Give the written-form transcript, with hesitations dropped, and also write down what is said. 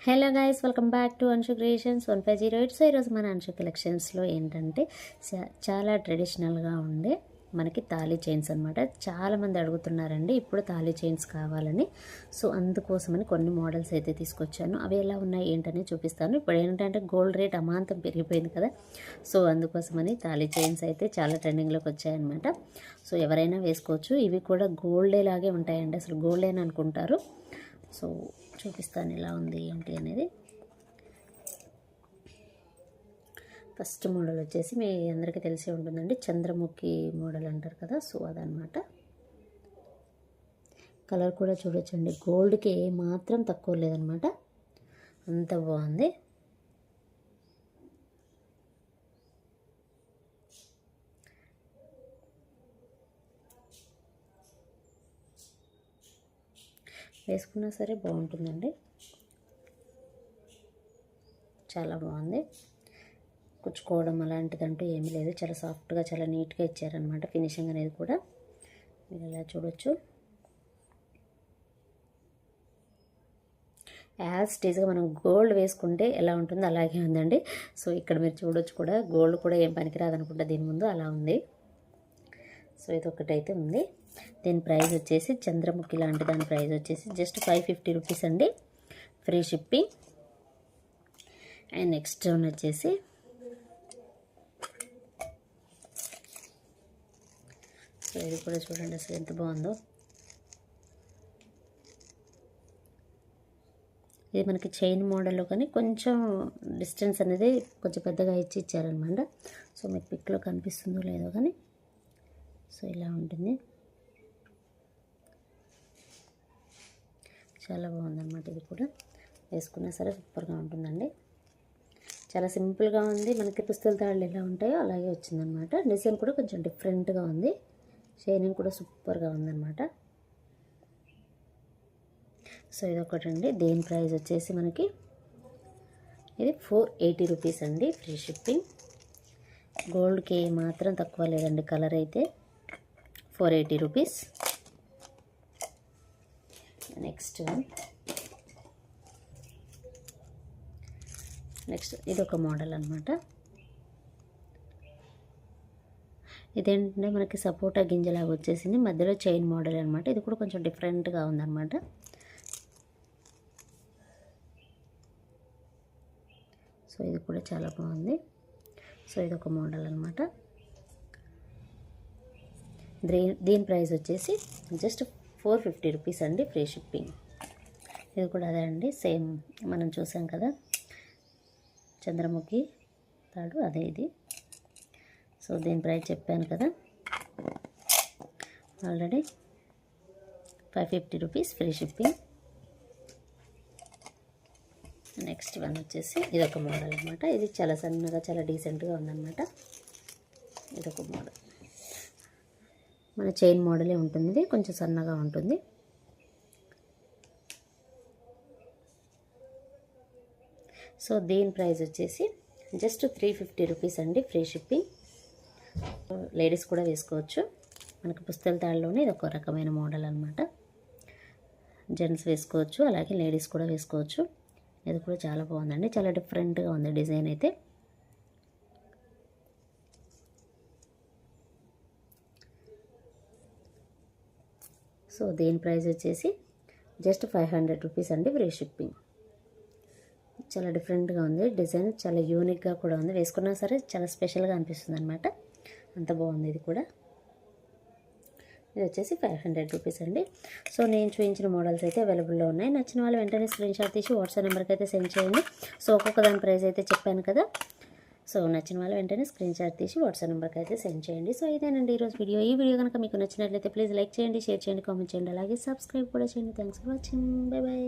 Hello guys, welcome back to Anshu creations 1508. So ఈరోజు మన అన్షు కలెక్షన్స్లో ఏంటంటే చాలా ట్రెడిషనల్గా ఉండే మనకి తాళీ చైన్స్ అనమాట. చాలామంది అడుగుతున్నారండి ఇప్పుడు తాళీ చైన్స్ కావాలని. సో అందుకోసమని కొన్ని మోడల్స్ అయితే తీసుకొచ్చాను. అవి ఎలా ఉన్నాయి ఏంటనే చూపిస్తాను. ఇప్పుడు ఏంటంటే గోల్డ్ రేట్ అమాంతం పెరిగిపోయింది కదా, సో అందుకోసమని తాళీ చైన్స్ అయితే చాలా ట్రెండింగ్లోకి వచ్చాయన్నమాట. సో ఎవరైనా వేసుకోవచ్చు. ఇవి కూడా గోల్డే లాగే ఉంటాయండి, అసలు గోల్డేనా అనుకుంటారు. సో చూపిస్తాను ఎలా ఉంది ఏంటి అనేది. ఫస్ట్ మోడల్ వచ్చేసి మీ అందరికీ తెలిసే ఉంటుందండి, చంద్రముఖి మోడల్ అంటారు కదా, సో అదనమాట. కలర్ కూడా చూడొచ్చండి, గోల్డ్కి ఏ మాత్రం తక్కువ లేదనమాట, అంత బాగుంది. వేసుకున్నా సరే బాగుంటుందండి, చాలా బాగుంది. కుచ్చుకోవడం అలాంటిదంటూ ఏమీ లేదు, చాలా సాఫ్ట్గా చాలా నీట్గా ఇచ్చారనమాట. ఫినిషింగ్ అనేది కూడా మీరు ఇలా చూడొచ్చు. యాజ్ టీజ్గా మనం గోల్డ్ వేసుకుంటే ఎలా ఉంటుందో అలాగే ఉందండి. సో ఇక్కడ మీరు చూడొచ్చు కూడా, గోల్డ్ కూడా ఏం పనికిరాదు అనుకుంటా దీని ముందు, అలా ఉంది. సో ఇది ఒకటైతే ఉంది. దీని ప్రైస్ వచ్చేసి చంద్రముఖి లాంటి దాని ప్రైస్ వచ్చేసి జస్ట్ 550 రూపీస్ అండి, free shipping. And next one వచ్చేసి సో ఇది కూడా చూడండి అసలు ఎంత బాగుందో. ఇది మనకి చైన్ మోడల్లో కానీ కొంచెం డిస్టెన్స్ అనేది కొంచెం పెద్దగా ఇచ్చారనమాట. సో మీకు పిక్లో కనిపిస్తుందో లేదో కానీ, సో ఇలా ఉంటుంది, చాలా బాగుందన్నమాట. ఇది కూడా వేసుకున్నా సరే సూపర్గా ఉంటుందండి. చాలా సింపుల్గా ఉంది, మనకి పుస్తల తాళ్ళు ఎలా ఉంటాయో అలాగే వచ్చిందనమాట. డిజైన్ కూడా కొంచెం డిఫరెంట్గా ఉంది, షైనింగ్ కూడా సూపర్గా ఉందన్నమాట. సో ఇది ఒకటండి. దీని ప్రైస్ వచ్చేసి మనకి ఇది 480 రూపీస్ అండి, ఫ్రీ షిప్పింగ్. గోల్డ్కి మాత్రం తక్కువ లేదండి, కలర్ అయితే 480 రూపీస్. నెక్స్ట్ ఇది ఒక మోడల్ అనమాట. ఇదేంటంటే మనకి సపోటా గింజలాగా వచ్చేసింది, మధ్యలో చైన్ మోడల్ అనమాట. ఇది కూడా కొంచెం డిఫరెంట్గా ఉందన్నమాట. సో ఇది కూడా చాలా బాగుంది. సో ఇది ఒక మోడల్ అనమాట. దీని ప్రైస్ వచ్చేసి జస్ట్ 450 రూపీస్ అండి, ఫ్రీ షిప్పింగ్. ఇది కూడా అదే అండి, సేమ్ మనం చూసాం కదా చంద్రముఖి తాడు, అదే ఇది. సో దీని ప్రైస్ చెప్పాను కదా already, 550 rupees, free shipping. Next one వచ్చేసి ఇదొక మోడల్ అనమాట. ఇది చాలా సన్నగా చాలా డీసెంట్గా ఉందన్నమాట. ఇదొక మోడల్, మన చైన్ మోడలే ఉంటుంది, ఇది కొంచెం సన్నగా ఉంటుంది. సో దీని ప్రైస్ వచ్చేసి జస్ట్ 350 రూపీస్ అండి, ఫ్రీ షిప్పింగ్. లేడీస్ కూడా వేసుకోవచ్చు, మనకి పుస్తల తాళ్ళలోనే ఇది ఒక రకమైన మోడల్ అనమాట. జెంట్స్ వేసుకోవచ్చు, అలాగే లేడీస్ కూడా వేసుకోవచ్చు. ఇది కూడా చాలా బాగుందండి, చాలా డిఫరెంట్గా ఉంది డిజైన్ అయితే. సో దీని ప్రైస్ వచ్చేసి జస్ట్ 500 రూపీస్ అండి, ఫ్రీ షిప్పింగ్. చాలా డిఫరెంట్గా ఉంది డిజైన్, చాలా యూనిక్గా కూడా ఉంది. వేసుకున్నా సరే చాలా స్పెషల్గా అనిపిస్తుంది అనమాట, అంత బాగుంది. ఇది కూడా ఇది వచ్చేసి 500 రూపీస్ అండి. సో నేను చూపించిన మోడల్స్ అయితే అవైలబుల్లో ఉన్నాయి. నచ్చిన వాళ్ళు వెంటనే స్క్రీన్ షాట్ తీసి వాట్సాప్ నెంబర్కి అయితే సెండ్ చేయండి. సో ఒక్కొక్క దాని ప్రైస్ అయితే చెప్పాను కదా, సో నచ్చిన వాళ్ళు వెంటనే స్క్రీన్ షాట్ తీసి వాట్సాప్ నెంబర్కి అయితే సెండ్ చేయండి. సో ఇదేనండి ఈరోజు వీడియో. ఈ వీడియో కనుక మీకు నచ్చినట్లయితే ప్లీజ్ లైక్ చేయండి, షేర్ చేయండి, కామెంట్ చేయండి, అలాగే సబ్స్క్రైబ్ కూడా చేయండి. Thanks for watching, by by.